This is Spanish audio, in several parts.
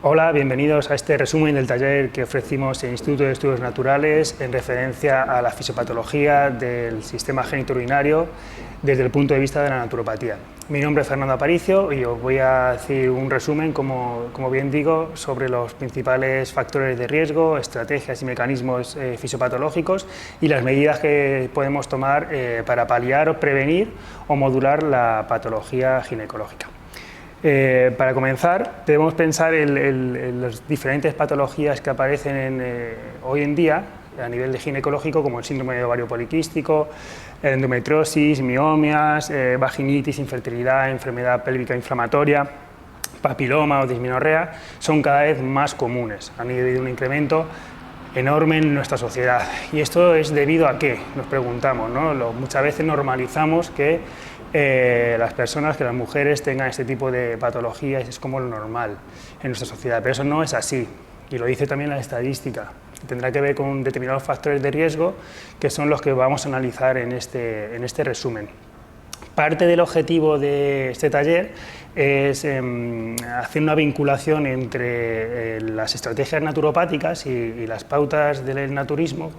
Hola, bienvenidos a este resumen del taller que ofrecimos en el Instituto de Estudios Naturales en referencia a la fisiopatología del sistema genitourinario desde el punto de vista de la naturopatía. Mi nombre es Fernando Aparicio y os voy a decir un resumen, como bien digo, sobre los principales factores de riesgo, estrategias y mecanismos fisiopatológicos y las medidas que podemos tomar para paliar o prevenir o modular la patología ginecológica. Para comenzar, debemos pensar en las diferentes patologías que aparecen hoy en día a nivel de ginecológico, como el síndrome de ovario poliquístico, endometriosis, miomias, vaginitis, infertilidad, enfermedad pélvica inflamatoria, papiloma o dismenorrea, son cada vez más comunes. Han habido un incremento enorme en nuestra sociedad. ¿Y esto es debido a qué? Nos preguntamos, ¿no? Muchas veces normalizamos que las personas, que las mujeres tengan este tipo de patologías, es como lo normal en nuestra sociedad, pero eso no es así, y lo dice también la estadística. Tendrá que ver con determinados factores de riesgo que son los que vamos a analizar en este resumen. Parte del objetivo de este taller es hacer una vinculación entre las estrategias naturopáticas y las pautas del naturismo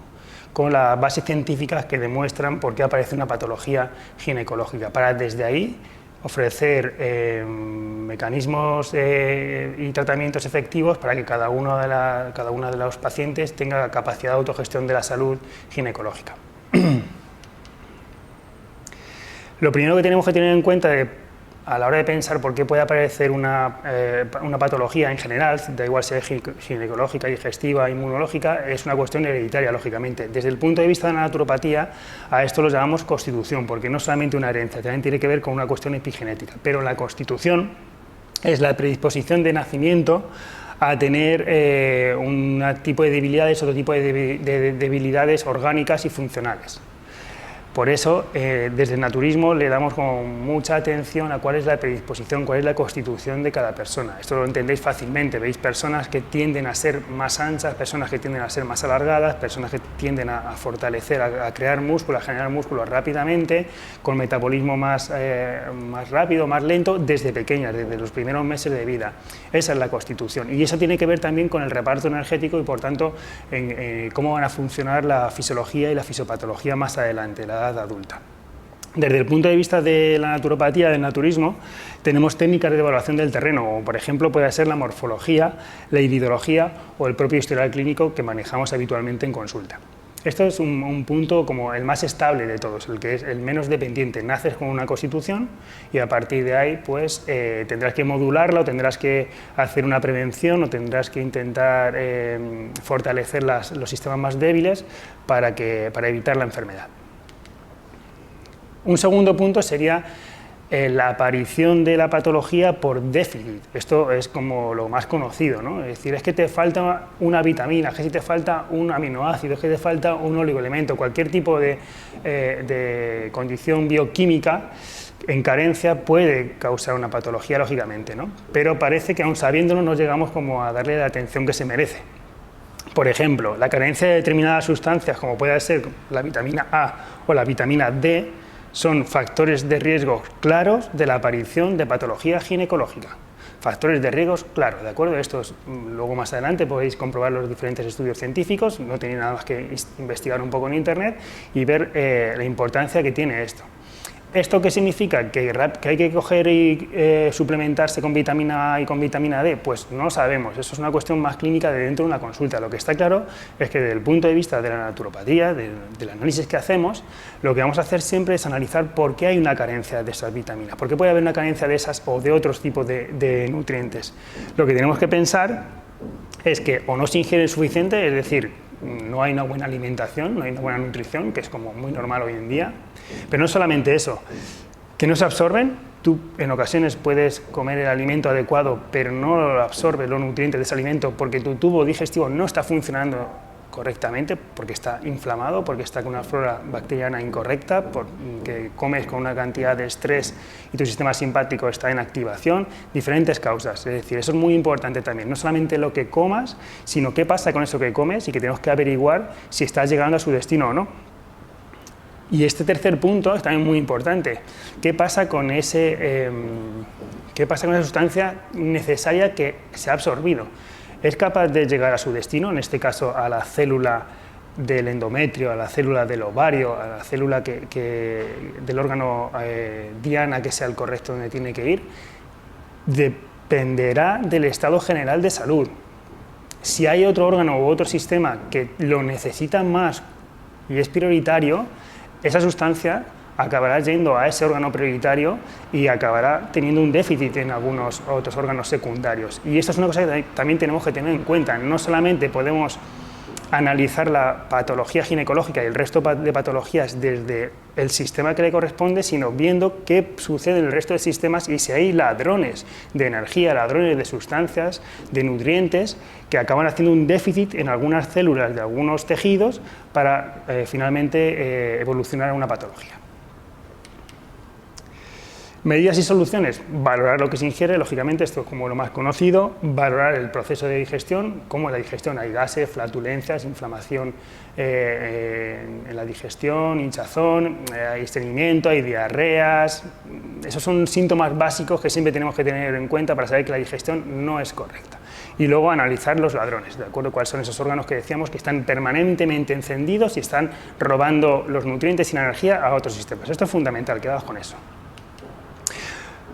con las bases científicas que demuestran por qué aparece una patología ginecológica, para desde ahí ofrecer mecanismos y tratamientos efectivos para que cada uno de los pacientes tenga capacidad de autogestión de la salud ginecológica. Lo primero que tenemos que tener en cuenta a la hora de pensar por qué puede aparecer una patología en general, da igual si es ginecológica, digestiva, inmunológica, es una cuestión hereditaria, lógicamente. Desde el punto de vista de la naturopatía, a esto lo llamamos constitución, porque no es solamente una herencia, también tiene que ver con una cuestión epigenética. Pero la constitución es la predisposición de nacimiento a tener un tipo de debilidades, otro tipo de debilidades orgánicas y funcionales. Por eso, desde el naturismo le damos con mucha atención a cuál es la predisposición, cuál es la constitución de cada persona. Esto lo entendéis fácilmente, veis personas que tienden a ser más anchas, personas que tienden a ser más alargadas, personas que tienden a fortalecer, a crear músculo, a generar músculo rápidamente, con metabolismo más rápido, más lento, desde pequeñas, desde los primeros meses de vida. Esa es la constitución. Y eso tiene que ver también con el reparto energético y, por tanto, en cómo van a funcionar la fisiología y la fisiopatología más adelante, la edad adulta. Desde el punto de vista de la naturopatía, del naturismo, tenemos técnicas de evaluación del terreno, como por ejemplo puede ser la morfología, la iridología o el propio historial clínico que manejamos habitualmente en consulta. Esto es un punto como el más estable de todos, el que es el menos dependiente. Naces con una constitución y a partir de ahí pues tendrás que modularla o tendrás que hacer una prevención o tendrás que intentar fortalecer los sistemas más débiles para evitar la enfermedad. Un segundo punto sería la aparición de la patología por déficit. Esto es como lo más conocido, ¿no? Es decir, es que te falta una vitamina, es que si te falta un aminoácido, es que te falta un oligoelemento, cualquier tipo de condición bioquímica en carencia puede causar una patología, lógicamente, ¿no? Pero parece que aún sabiéndolo no llegamos como a darle la atención que se merece. Por ejemplo, la carencia de determinadas sustancias, como puede ser la vitamina A o la vitamina D, son factores de riesgo claros de la aparición de patología ginecológica. Factores de riesgo claros, ¿de acuerdo? Estos luego más adelante podéis comprobar los diferentes estudios científicos, no tenéis nada más que investigar un poco en internet y ver la importancia que tiene esto. ¿Esto qué significa? ¿Que hay que coger y suplementarse con vitamina A y con vitamina D? Pues no sabemos, eso es una cuestión más clínica de dentro de una consulta. Lo que está claro es que desde el punto de vista de la naturopatía, del análisis que hacemos, lo que vamos a hacer siempre es analizar por qué hay una carencia de esas vitaminas, por qué puede haber una carencia de esas o de otros tipos de nutrientes. Lo que tenemos que pensar es que o no se ingiere suficiente, es decir, no hay una buena alimentación, no hay una buena nutrición, que es como muy normal hoy en día, pero no solamente eso, que no se absorben. Tú en ocasiones puedes comer el alimento adecuado, pero no absorbes los nutrientes de ese alimento porque tu tubo digestivo no está funcionando correctamente, porque está inflamado, porque está con una flora bacteriana incorrecta, porque comes con una cantidad de estrés y tu sistema simpático está en activación, diferentes causas. Es decir, eso es muy importante también, no solamente lo que comas, sino qué pasa con eso que comes y que tenemos que averiguar si estás llegando a su destino o no. Y este tercer punto es también muy importante. ¿Qué pasa con ese ¿Qué pasa con esa sustancia necesaria que se ha absorbido? ¿Es capaz de llegar a su destino, en este caso a la célula del endometrio, a la célula del ovario, a la célula del órgano diana que sea el correcto donde tiene que ir? Dependerá del estado general de salud. Si hay otro órgano u otro sistema que lo necesita más y es prioritario, esa sustancia acabará yendo a ese órgano prioritario y acabará teniendo un déficit en algunos otros órganos secundarios. Y esto es una cosa que también tenemos que tener en cuenta. No solamente podemos analizar la patología ginecológica y el resto de patologías desde el sistema que le corresponde, sino viendo qué sucede en el resto de sistemas y si hay ladrones de energía, ladrones de sustancias, de nutrientes, que acaban haciendo un déficit en algunas células de algunos tejidos para finalmente evolucionar a una patología. Medidas y soluciones: valorar lo que se ingiere, lógicamente, esto es como lo más conocido, valorar el proceso de digestión, cómo en la digestión hay gases, flatulencias, inflamación en la digestión, hinchazón, hay estreñimiento, hay diarreas. Esos son síntomas básicos que siempre tenemos que tener en cuenta para saber que la digestión no es correcta. Y luego analizar los ladrones, ¿de acuerdo? Cuáles son esos órganos que decíamos que están permanentemente encendidos y están robando los nutrientes y la energía a otros sistemas. Esto es fundamental, quedaos con eso.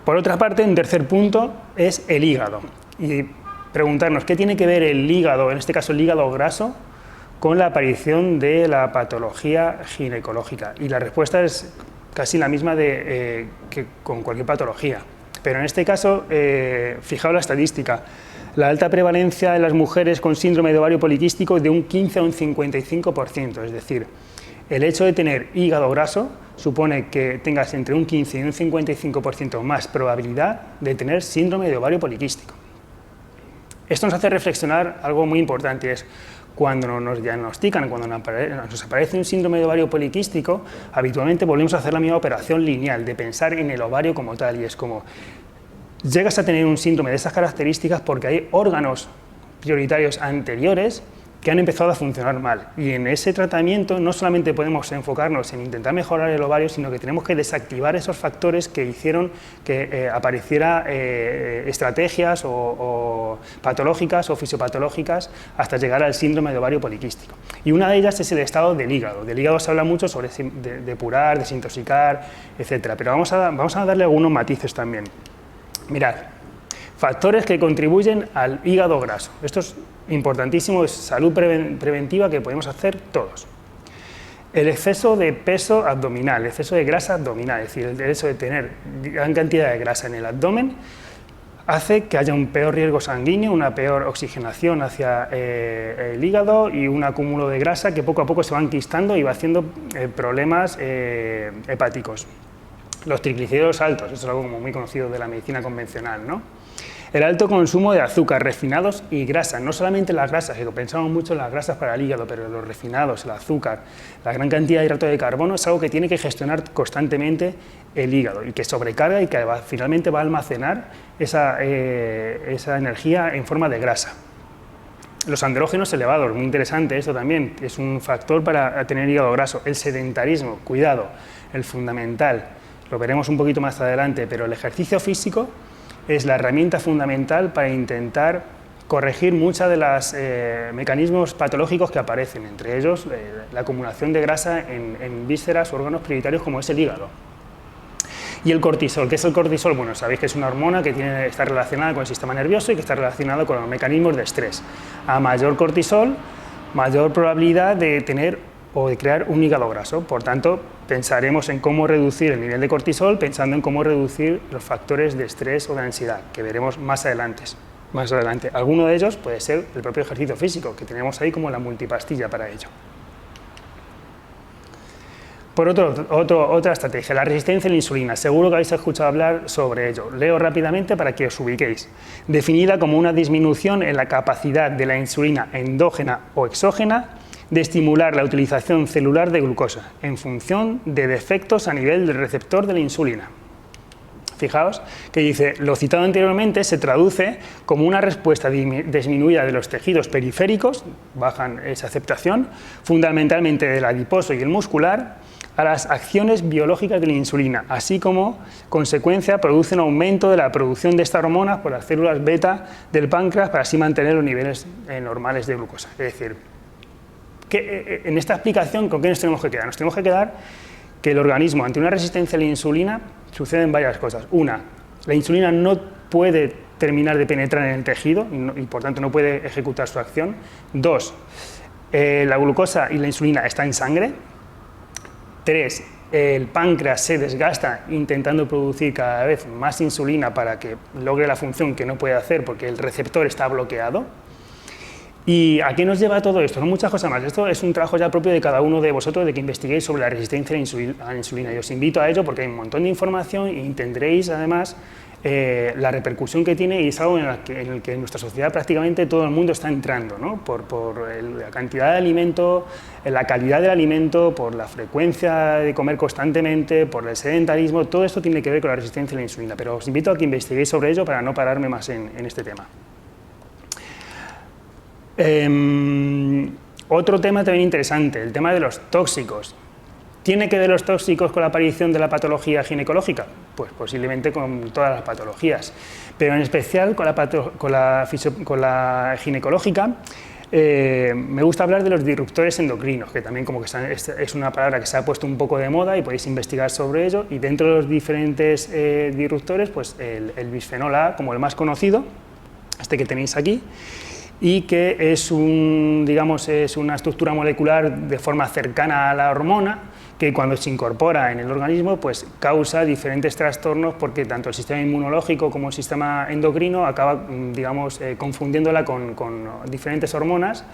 Por otra parte, un tercer punto es el hígado. Y preguntarnos qué tiene que ver el hígado, en este caso el hígado graso, con la aparición de la patología ginecológica. Y la respuesta es casi la misma que con cualquier patología. Pero en este caso, fijaos la estadística. La alta prevalencia en las mujeres con síndrome de ovario poliquístico de un 15 a un 55%, es decir, el hecho de tener hígado graso supone que tengas entre un 15 y un 55% más probabilidad de tener síndrome de ovario poliquístico. Esto nos hace reflexionar algo muy importante, es cuando nos diagnostican, cuando nos aparece un síndrome de ovario poliquístico, habitualmente volvemos a hacer la misma operación lineal, de pensar en el ovario como tal, y es como, llegas a tener un síndrome de esas características porque hay órganos prioritarios anteriores que han empezado a funcionar mal. Y en ese tratamiento no solamente podemos enfocarnos en intentar mejorar el ovario, sino que tenemos que desactivar esos factores que hicieron que apareciera estrategias o patológicas o fisiopatológicas hasta llegar al síndrome de ovario poliquístico. Y una de ellas es el estado del hígado. Del hígado se habla mucho sobre depurar, desintoxicar, etc. Pero vamos a darle algunos matices también. Mirad, factores que contribuyen al hígado graso. Esto es importantísimo, es salud preventiva que podemos hacer todos. El exceso de peso abdominal, el exceso de grasa abdominal, es decir, el hecho de tener gran cantidad de grasa en el abdomen hace que haya un peor riesgo sanguíneo, una peor oxigenación hacia el hígado y un acúmulo de grasa que poco a poco se va enquistando y va haciendo problemas hepáticos. Los triglicéridos altos, eso es algo como muy conocido de la medicina convencional, ¿no? El alto consumo de azúcar, refinados y grasas, no solamente las grasas, que pensamos mucho en las grasas para el hígado, pero los refinados, el azúcar, la gran cantidad de hidrato de carbono es algo que tiene que gestionar constantemente el hígado y que sobrecarga y que finalmente va a almacenar esa energía en forma de grasa. Los andrógenos elevados, muy interesante esto también, es un factor para tener hígado graso. El sedentarismo, cuidado, el fundamental, lo veremos un poquito más adelante, pero el ejercicio físico es la herramienta fundamental para intentar corregir muchos de los mecanismos patológicos que aparecen, entre ellos la acumulación de grasa en vísceras o órganos prioritarios como es el hígado. Y el cortisol, ¿qué es el cortisol? Bueno, sabéis que es una hormona que está relacionada con el sistema nervioso y que está relacionada con los mecanismos de estrés. A mayor cortisol, mayor probabilidad de tener o de crear un hígado graso. Por tanto, pensaremos en cómo reducir el nivel de cortisol, pensando en cómo reducir los factores de estrés o de ansiedad, que veremos más adelante. Alguno de ellos puede ser el propio ejercicio físico, que tenemos ahí como la multipastilla para ello. Por otra estrategia, la resistencia a la insulina. Seguro que habéis escuchado hablar sobre ello. Leo rápidamente para que os ubiquéis. Definida como una disminución en la capacidad de la insulina endógena o exógena de estimular la utilización celular de glucosa en función de defectos a nivel del receptor de la insulina. Fijaos que dice, lo citado anteriormente se traduce como una respuesta disminuida de los tejidos periféricos, bajan esa aceptación, fundamentalmente del adiposo y el muscular, a las acciones biológicas de la insulina, así como consecuencia produce un aumento de la producción de esta hormona por las células beta del páncreas para así mantener los niveles normales de glucosa. Es decir, que en esta explicación, ¿con qué nos tenemos que quedar? Nos tenemos que quedar que el organismo, ante una resistencia a la insulina, suceden varias cosas. Una, la insulina no puede terminar de penetrar en el tejido y por tanto no puede ejecutar su acción. Dos, la glucosa y la insulina están en sangre. 3, el páncreas se desgasta intentando producir cada vez más insulina para que logre la función que no puede hacer porque el receptor está bloqueado. ¿Y a qué nos lleva todo esto? Son muchas cosas más. Esto es un trabajo ya propio de cada uno de vosotros, de que investiguéis sobre la resistencia a la insulina. Y os invito a ello porque hay un montón de información y tendréis además la repercusión que tiene, y es algo en el que en nuestra sociedad prácticamente todo el mundo está entrando, ¿no? por la cantidad de alimento, la calidad del alimento, por la frecuencia de comer constantemente, por el sedentarismo. Todo esto tiene que ver con la resistencia a la insulina, pero os invito a que investiguéis sobre ello para no pararme más en este tema. Otro tema también interesante, el tema de los tóxicos. ¿Tiene que ver los tóxicos con la aparición de la patología ginecológica? Pues posiblemente con todas las patologías, pero en especial con la ginecológica. Me gusta hablar de los disruptores endocrinos, que también como que es una palabra que se ha puesto un poco de moda y podéis investigar sobre ello. Y dentro de los diferentes disruptores, pues el bisfenol A como el más conocido, este que tenéis aquí, y que es una estructura molecular de forma cercana a la hormona, que cuando se incorpora en el organismo pues causa diferentes trastornos, porque tanto el sistema inmunológico como el sistema endocrino acaba confundiéndola con diferentes hormonas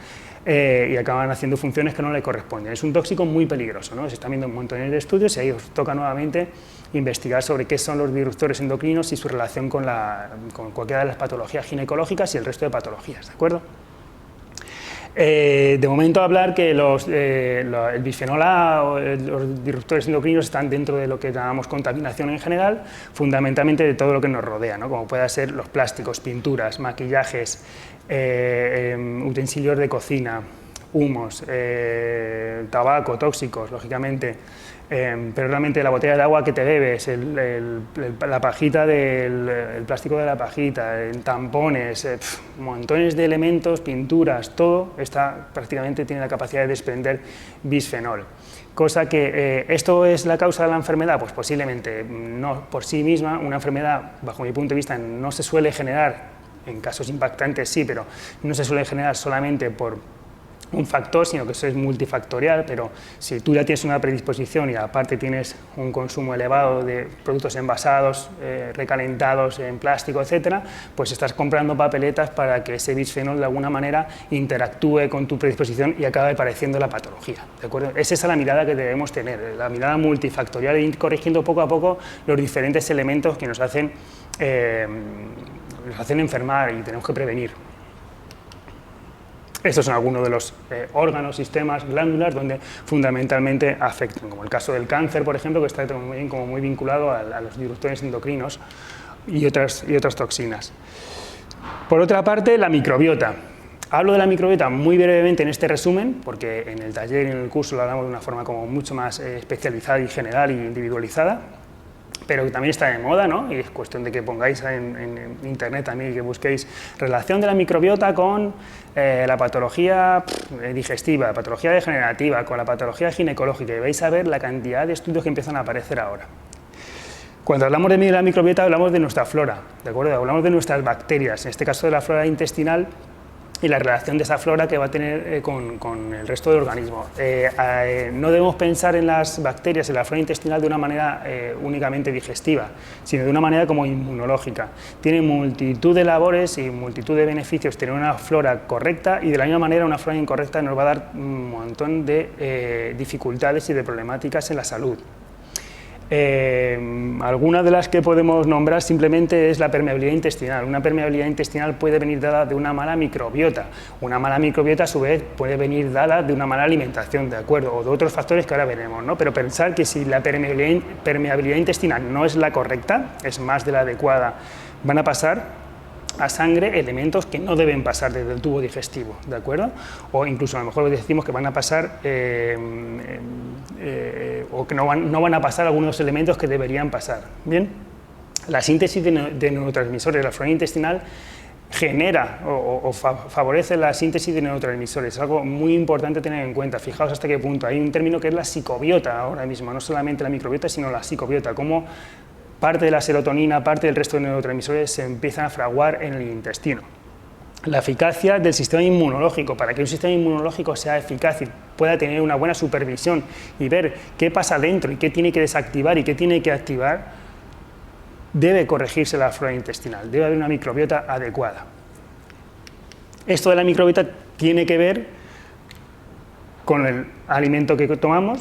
y acaban haciendo funciones que no le corresponden. Es un tóxico muy peligroso, ¿no? Se están viendo un montón de estudios y ahí os toca nuevamente investigar sobre qué son los disruptores endocrinos y su relación con cualquiera de las patologías ginecológicas y el resto de patologías, ¿de acuerdo? De momento hablar que el bisfenol A o los disruptores endocrinos están dentro de lo que llamamos contaminación en general, fundamentalmente de todo lo que nos rodea, ¿no? Como pueden ser los plásticos, pinturas, maquillajes, utensilios de cocina, humos, tabaco, tóxicos, lógicamente, pero realmente la botella de agua que te bebes, la pajita el plástico de la pajita, tampones, montones de elementos, pinturas, todo prácticamente tiene la capacidad de desprender bisfenol. Cosa que, ¿esto es la causa de la enfermedad? Pues posiblemente no por sí misma. Una enfermedad, bajo mi punto de vista, no se suele generar, en casos impactantes sí, pero no se suele generar solamente por un factor, sino que eso es multifactorial. Pero si tú ya tienes una predisposición y aparte tienes un consumo elevado de productos envasados, recalentados en plástico, etcétera, pues estás comprando papeletas para que ese bisfenol de alguna manera interactúe con tu predisposición y acabe apareciendo la patología, ¿de acuerdo? Es esa la mirada que debemos tener, la mirada multifactorial, e ir corrigiendo poco a poco los diferentes elementos que nos hacen enfermar y tenemos que prevenir. Estos son algunos de los órganos, sistemas, glándulas donde fundamentalmente afectan, como el caso del cáncer, por ejemplo, que está muy vinculado a los disruptores endocrinos y otras toxinas. Por otra parte, la microbiota. Hablo de la microbiota muy brevemente en este resumen, porque en el taller y en el curso lo hablamos de una forma como mucho más especializada y general y individualizada, pero que también está de moda, ¿no? Y es cuestión de que pongáis en internet también y que busquéis relación de la microbiota con la patología digestiva, la patología degenerativa, con la patología ginecológica, y vais a ver la cantidad de estudios que empiezan a aparecer ahora. Cuando hablamos de la microbiota hablamos de nuestra flora, ¿de acuerdo? Hablamos de nuestras bacterias, en este caso de la flora intestinal, y la relación de esa flora que va a tener con el resto del organismo. No debemos pensar en las bacterias, en la flora intestinal de una manera únicamente digestiva, sino de una manera como inmunológica. Tiene multitud de labores y multitud de beneficios tener una flora correcta, y de la misma manera una flora incorrecta nos va a dar un montón de dificultades y de problemáticas en la salud. Algunas de las que podemos nombrar simplemente es la permeabilidad intestinal. Una permeabilidad intestinal puede venir dada de una mala microbiota. Una mala microbiota a su vez puede venir dada de una mala alimentación, ¿de acuerdo? O de otros factores que ahora veremos, ¿no? Pero pensar que si la permeabilidad intestinal no es la correcta, es más de la adecuada, van a pasar a sangre elementos que no deben pasar desde el tubo digestivo, ¿de acuerdo? O incluso a lo mejor decimos que van a pasar o que no van a pasar algunos elementos que deberían pasar. Bien, la síntesis de neurotransmisores, la flora intestinal genera o favorece la síntesis de neurotransmisores, es algo muy importante tener en cuenta. Fijaos hasta qué punto, hay un término que es la psicobiota ahora mismo, no solamente la microbiota, sino la psicobiota, cómo parte de la serotonina, parte del resto de neurotransmisores se empiezan a fraguar en el intestino. La eficacia del sistema inmunológico, para que un sistema inmunológico sea eficaz y pueda tener una buena supervisión y ver qué pasa dentro y qué tiene que desactivar y qué tiene que activar, debe corregirse la flora intestinal, debe haber una microbiota adecuada. Esto de la microbiota tiene que ver con el alimento que tomamos,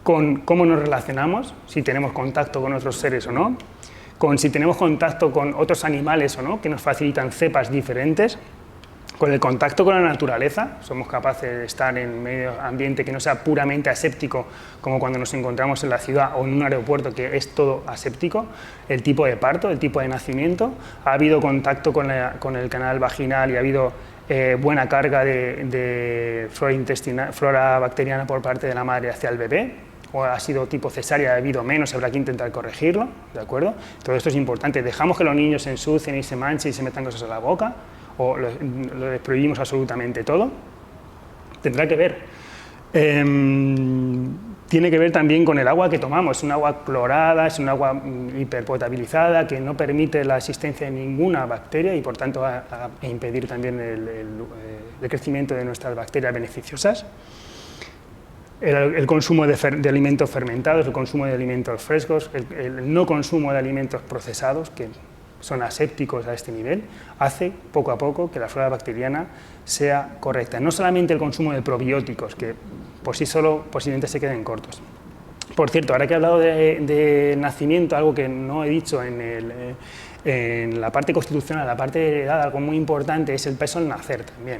con cómo nos relacionamos, si tenemos contacto con otros seres o no, con si tenemos contacto con otros animales o no, que nos facilitan cepas diferentes, con el contacto con la naturaleza, somos capaces de estar en un medio ambiente que no sea puramente aséptico, como cuando nos encontramos en la ciudad o en un aeropuerto que es todo aséptico, el tipo de parto, el tipo de nacimiento, ha habido contacto con el canal vaginal y ha habido buena carga de flora bacteriana por parte de la madre hacia el bebé, o ha sido tipo cesárea, ha habido menos, habrá que intentar corregirlo, ¿de acuerdo? Todo esto es importante. Dejamos que los niños se ensucien y se manchen y se metan cosas a la boca, o les prohibimos absolutamente todo. Tendrá que ver. Tiene que ver también con el agua que tomamos. Es un agua clorada, es un agua hiperpotabilizada que no permite la existencia de ninguna bacteria y por tanto va a impedir también el crecimiento de nuestras bacterias beneficiosas. El consumo de alimentos fermentados, el consumo de alimentos frescos, el no consumo de alimentos procesados, que son asépticos a este nivel, hace poco a poco que la flora bacteriana sea correcta. No solamente el consumo de probióticos, que por sí solo posiblemente se queden cortos. Por cierto, ahora que he hablado de nacimiento, algo que no he dicho en la parte constitucional, la parte de edad, algo muy importante es el peso al nacer también.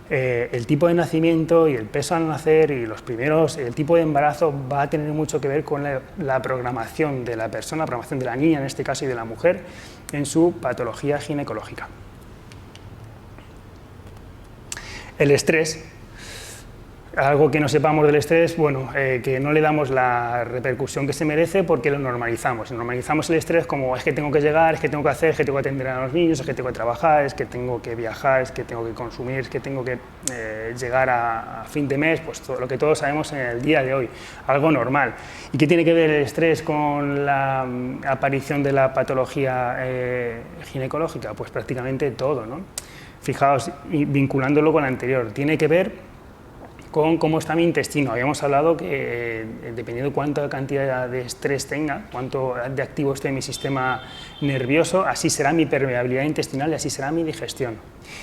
El tipo de nacimiento y el peso al nacer y el tipo de embarazo va a tener mucho que ver con la programación de la persona, la programación de la niña en este caso y de la mujer en su patología ginecológica. El estrés, algo que no sepamos del estrés, bueno, que no le damos la repercusión que se merece porque lo normalizamos. Normalizamos el estrés como es que tengo que llegar, es que tengo que hacer, es que tengo que atender a los niños, es que tengo que trabajar, es que tengo que viajar, es que tengo que consumir, es que tengo que llegar a fin de mes, pues todo lo que todos sabemos en el día de hoy, algo normal. ¿Y qué tiene que ver el estrés con la aparición de la patología ginecológica? Pues prácticamente todo, ¿no? Fijaos, vinculándolo con la anterior, tiene que ver con cómo está mi intestino. Habíamos hablado que dependiendo de cuánta cantidad de estrés tenga, cuánto de activo esté mi sistema nervioso, así será mi permeabilidad intestinal y así será mi digestión.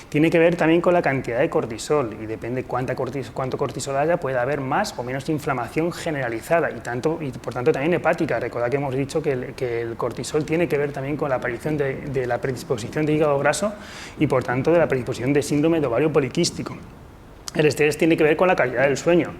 Tiene que ver también con la cantidad de cortisol y depende cuánto cortisol haya, puede haber más o menos inflamación generalizada y por tanto también hepática. Recordad que hemos dicho que el cortisol tiene que ver también con la aparición de la predisposición de hígado graso y por tanto de la predisposición de síndrome de ovario poliquístico. El estrés tiene que ver con la calidad del sueño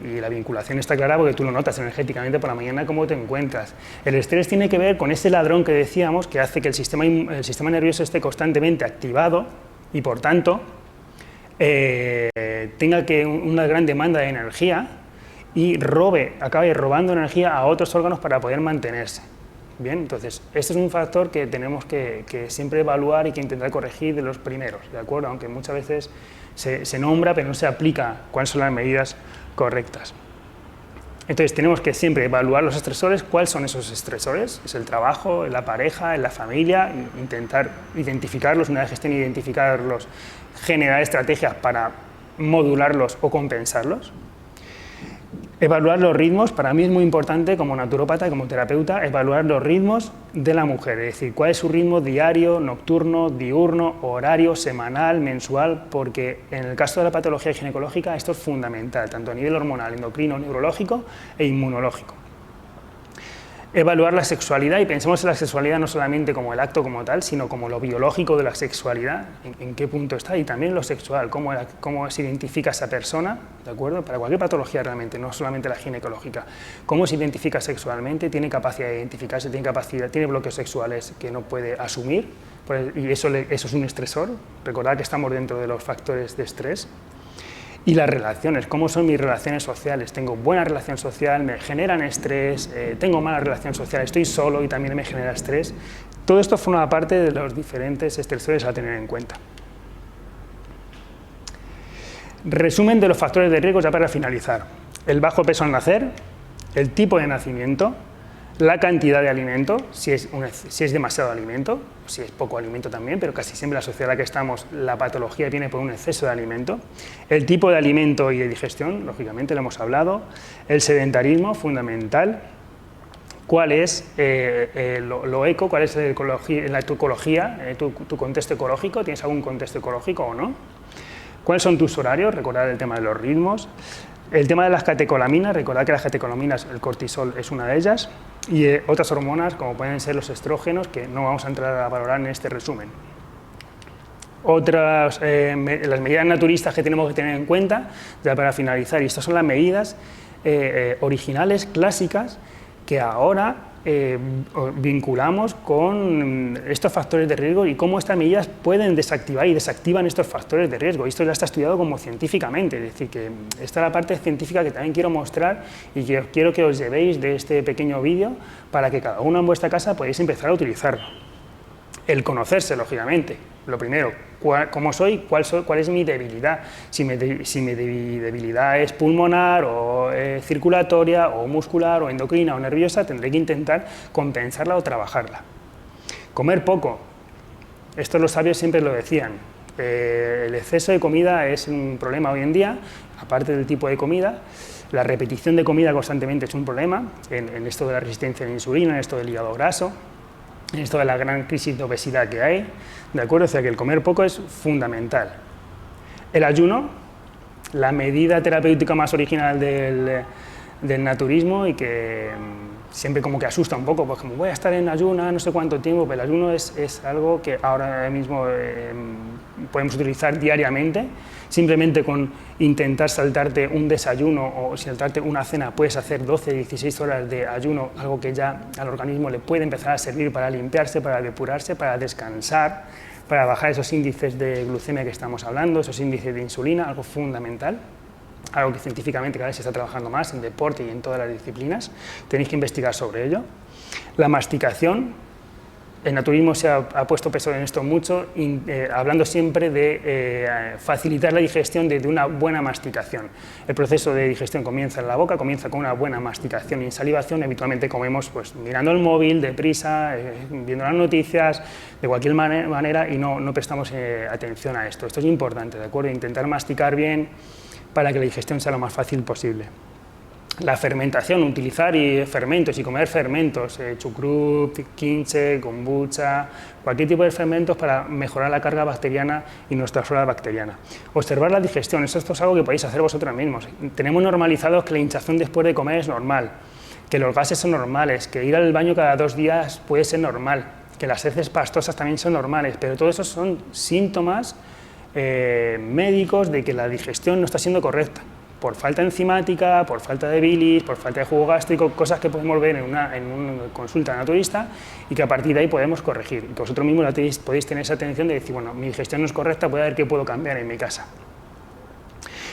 y la vinculación está clara porque tú lo notas energéticamente por la mañana cómo te encuentras. El estrés tiene que ver con ese ladrón que decíamos que hace que el sistema nervioso esté constantemente activado y por tanto tenga una gran demanda de energía y acabe robando energía a otros órganos para poder mantenerse. Bien, entonces, este es un factor que tenemos que siempre evaluar y que intentar corregir de los primeros, ¿de acuerdo? Aunque muchas veces se nombra, pero no se aplica cuáles son las medidas correctas. Entonces, tenemos que siempre evaluar los estresores. ¿Cuáles son esos estresores? Es el trabajo, en la pareja, en la familia, intentar identificarlos. Una vez que estén identificarlos, generar estrategias para modularlos o compensarlos. Evaluar los ritmos, para mí es muy importante como naturópata, como terapeuta, evaluar los ritmos de la mujer, es decir, cuál es su ritmo diario, nocturno, diurno, horario, semanal, mensual, porque en el caso de la patología ginecológica esto es fundamental, tanto a nivel hormonal, endocrino, neurológico e inmunológico. Evaluar la sexualidad, y pensemos en la sexualidad no solamente como el acto como tal, sino como lo biológico de la sexualidad, en qué punto está, y también lo sexual, cómo se identifica esa persona, ¿de acuerdo? Para cualquier patología realmente, no solamente la ginecológica. Cómo se identifica sexualmente, tiene capacidad de identificarse, tiene bloqueos sexuales que no puede asumir, y eso es un estresor. Recordad que estamos dentro de los factores de estrés. Y las relaciones, ¿cómo son mis relaciones sociales? ¿Tengo buena relación social? ¿Me generan estrés? ¿Tengo mala relación social? ¿Estoy solo y también me genera estrés? Todo esto forma parte de los diferentes estresores a tener en cuenta. Resumen de los factores de riesgo ya para finalizar. El bajo peso al nacer, el tipo de nacimiento, la cantidad de alimento, si es demasiado alimento, si es poco alimento también, pero casi siempre en la sociedad en la que estamos, la patología viene por un exceso de alimento, el tipo de alimento y de digestión, lógicamente lo hemos hablado, el sedentarismo, fundamental, cuál es lo eco, cuál es tu ecología, tu contexto ecológico, ¿tienes algún contexto ecológico o no? ¿Cuáles son tus horarios? Recordad el tema de los ritmos. El tema de las catecolaminas, recordad que las catecolaminas, el cortisol es una de ellas, y otras hormonas como pueden ser los estrógenos, que no vamos a entrar a valorar en este resumen. Las medidas naturistas que tenemos que tener en cuenta, ya para finalizar, y estas son las medidas originales, clásicas, que ahora vinculamos con estos factores de riesgo y cómo estas medidas pueden desactivar y desactivan estos factores de riesgo. Y esto ya está estudiado como científicamente, es decir, que esta es la parte científica que también quiero mostrar y que quiero que os llevéis de este pequeño vídeo para que cada uno en vuestra casa podáis empezar a utilizarlo. El conocerse, lógicamente. Lo primero, ¿cómo soy? ¿Cuál es mi debilidad? Si mi debilidad es pulmonar o circulatoria o muscular o endocrina o nerviosa, tendré que intentar compensarla o trabajarla. Comer poco. Esto los sabios siempre lo decían. El exceso de comida es un problema hoy en día, aparte del tipo de comida. La repetición de comida constantemente es un problema, en esto de la resistencia a la insulina, en esto del hígado graso, en esto de la gran crisis de obesidad que hay, ¿de acuerdo? O sea que el comer poco es fundamental. El ayuno, la medida terapéutica más original del naturismo y que siempre como que asusta un poco, pues como voy a estar en ayuno no sé cuánto tiempo, pero el ayuno es algo que ahora mismo podemos utilizar diariamente. Simplemente con intentar saltarte un desayuno o saltarte una cena puedes hacer 12, 16 horas de ayuno, algo que ya al organismo le puede empezar a servir para limpiarse, para depurarse, para descansar, para bajar esos índices de glucemia que estamos hablando, esos índices de insulina, algo fundamental, algo que científicamente cada vez se está trabajando más en deporte y en todas las disciplinas, tenéis que investigar sobre ello. La masticación. El naturismo se ha puesto peso en esto mucho, hablando siempre de facilitar la digestión de una buena masticación. El proceso de digestión comienza en la boca, comienza con una buena masticación y salivación. Habitualmente comemos pues, mirando el móvil, deprisa, viendo las noticias, de cualquier manera, y no prestamos atención a esto. Esto es importante, ¿de acuerdo? Intentar masticar bien para que la digestión sea lo más fácil posible. La fermentación, utilizar fermentos y comer fermentos, chucrut, kimchi, kombucha, cualquier tipo de fermentos para mejorar la carga bacteriana y nuestra flora bacteriana. Observar la digestión, esto es algo que podéis hacer vosotros mismos. Tenemos normalizados que la hinchazón después de comer es normal, que los gases son normales, que ir al baño cada 2 días puede ser normal, que las heces pastosas también son normales, pero todo eso son síntomas médicos de que la digestión no está siendo correcta. Por falta enzimática, por falta de bilis, por falta de jugo gástrico, cosas que podemos ver en una consulta naturista y que a partir de ahí podemos corregir. Y que vosotros mismos podéis tener esa atención de decir, bueno, mi digestión no es correcta, voy a ver qué puedo cambiar en mi casa.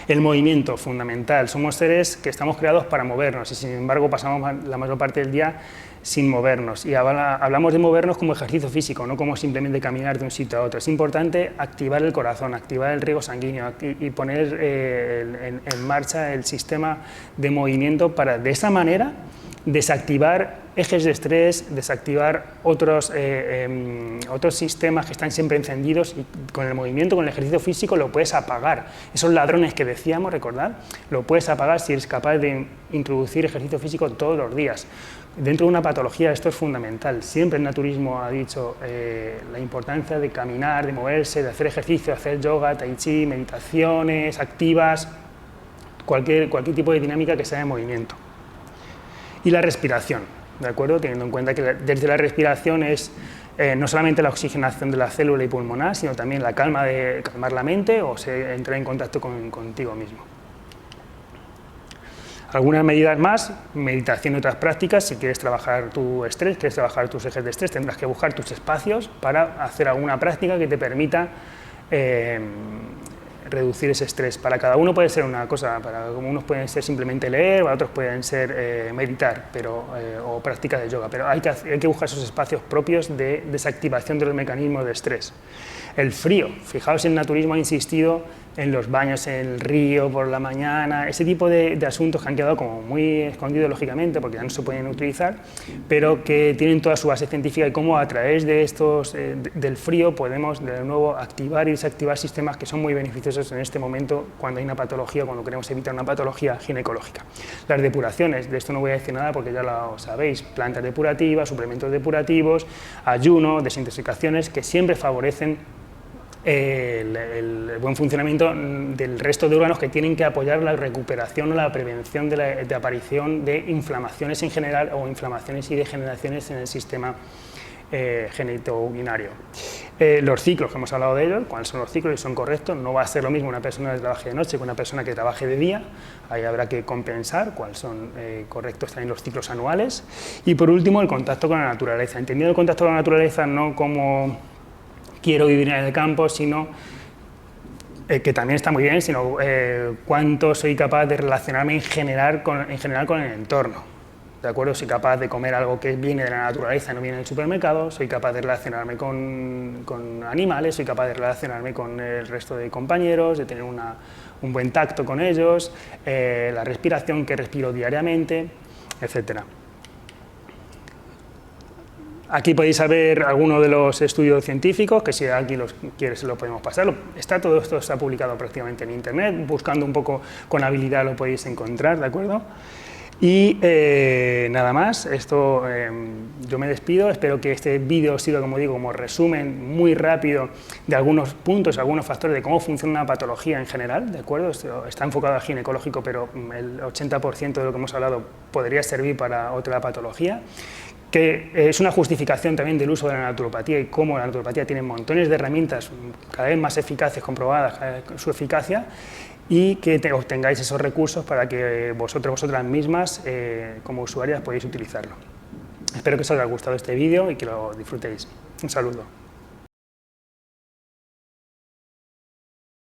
El movimiento, fundamental. Somos seres que estamos creados para movernos y sin embargo pasamos la mayor parte del día sin movernos. Y hablamos de movernos como ejercicio físico, no como simplemente caminar de un sitio a otro. Es importante activar el corazón, activar el riego sanguíneo y poner en marcha el sistema de movimiento para de esa manera desactivar ejes de estrés, desactivar otros sistemas que están siempre encendidos y con el movimiento, con el ejercicio físico lo puedes apagar. Esos ladrones que decíamos, recordad, lo puedes apagar si eres capaz de introducir ejercicio físico todos los días. Dentro de una patología esto es fundamental. Siempre el naturismo ha dicho la importancia de caminar, de moverse, de hacer ejercicio, de hacer yoga, tai chi, meditaciones activas, cualquier tipo de dinámica que sea de movimiento. Y la respiración. ¿de acuerdo? Teniendo en cuenta que desde la respiración es no solamente la oxigenación de la célula y pulmonar, sino también la calma de calmar la mente o entrar en contacto contigo mismo. Algunas medidas más, meditación y otras prácticas. Si quieres trabajar tu estrés, quieres trabajar tus ejes de estrés, tendrás que buscar tus espacios para hacer alguna práctica que te permita reducir ese estrés. Para cada uno puede ser una cosa, para unos pueden ser simplemente leer, para otros pueden ser meditar o prácticas de yoga, pero hay que buscar esos espacios propios de desactivación de los mecanismos de estrés. El frío, fijaos, el naturismo ha insistido en los baños en el río por la mañana, ese tipo de asuntos que han quedado como muy escondidos lógicamente porque ya no se pueden utilizar, pero que tienen toda su base científica y cómo a través de estos, del frío podemos de nuevo activar y desactivar sistemas que son muy beneficiosos en este momento cuando hay una patología, cuando queremos evitar una patología ginecológica. Las depuraciones, de esto no voy a decir nada porque ya lo sabéis, plantas depurativas, suplementos depurativos, ayuno, desintoxicaciones que siempre favorecen el buen funcionamiento del resto de órganos que tienen que apoyar la recuperación o la prevención de aparición de inflamaciones en general o inflamaciones y degeneraciones en el sistema genitourinario. Los ciclos, que hemos hablado de ellos, cuáles son los ciclos y son correctos, no va a ser lo mismo una persona que trabaje de noche que una persona que trabaje de día, ahí habrá que compensar cuáles son correctos también los ciclos anuales. Y por último, el contacto con la naturaleza, entendiendo el contacto con la naturaleza no como quiero vivir en el campo, sino que también está muy bien, sino cuánto soy capaz de relacionarme en general con el entorno. ¿De acuerdo? Soy capaz de comer algo que viene de la naturaleza y no viene del supermercado, soy capaz de relacionarme con animales, soy capaz de relacionarme con el resto de compañeros, de tener un buen tacto con ellos, la respiración que respiro diariamente, etcétera. Aquí podéis ver algunos de los estudios científicos, que si aquí los quieres lo podemos pasar. Todo esto está publicado prácticamente en internet, buscando un poco con habilidad lo podéis encontrar, ¿de acuerdo? Y nada más, yo me despido, espero que este vídeo sirva, como digo, como resumen muy rápido de algunos puntos, algunos factores de cómo funciona una patología en general, ¿de acuerdo? Esto está enfocado al ginecológico, pero el 80% de lo que hemos hablado podría servir para otra patología, que es una justificación también del uso de la naturopatía y cómo la naturopatía tiene montones de herramientas cada vez más eficaces, comprobadas su eficacia, y que obtengáis esos recursos para que vosotras mismas, como usuarias, podáis utilizarlo. Espero que os haya gustado este vídeo y que lo disfrutéis. Un saludo.